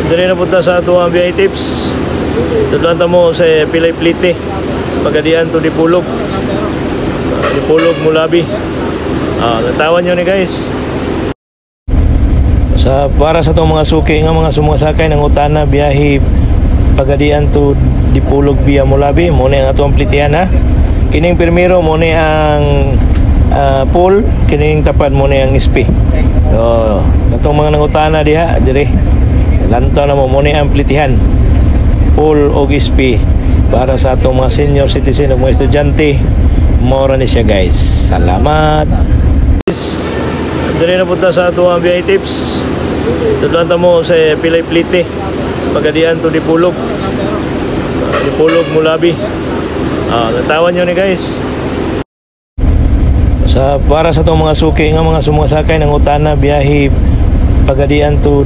Dili na punta sa ato ang BI tips. Tudlan ta mo sa Pilay Plite. Pagadian to Dipulog. Dipulog Mulabi. Natawan nyo ni guys. Para sa itong mga suki nga mga sumasakay ng utana biyahe Pagadian to Dipulog via Mulabi, muna ang atong plitihan ha. Kining primero muna ang pool, kining tapad muna ang ispi. So itong mga nangutana diha dire lantaw na mo muna ang plitihan pool o ispi para sa atong mga senior citizen o mga estudyante. Mora ni siya guys. Salamat. Dili na punta sa ato ang BI tips. Tudlan ta mo sa Pilay Plite. Pagadian to Dipulog. Dipulog Mulabi. Natawan nyo ni guys. Para sa itong mga suki nga mga sumasakay ng utana biyahe Pagadian to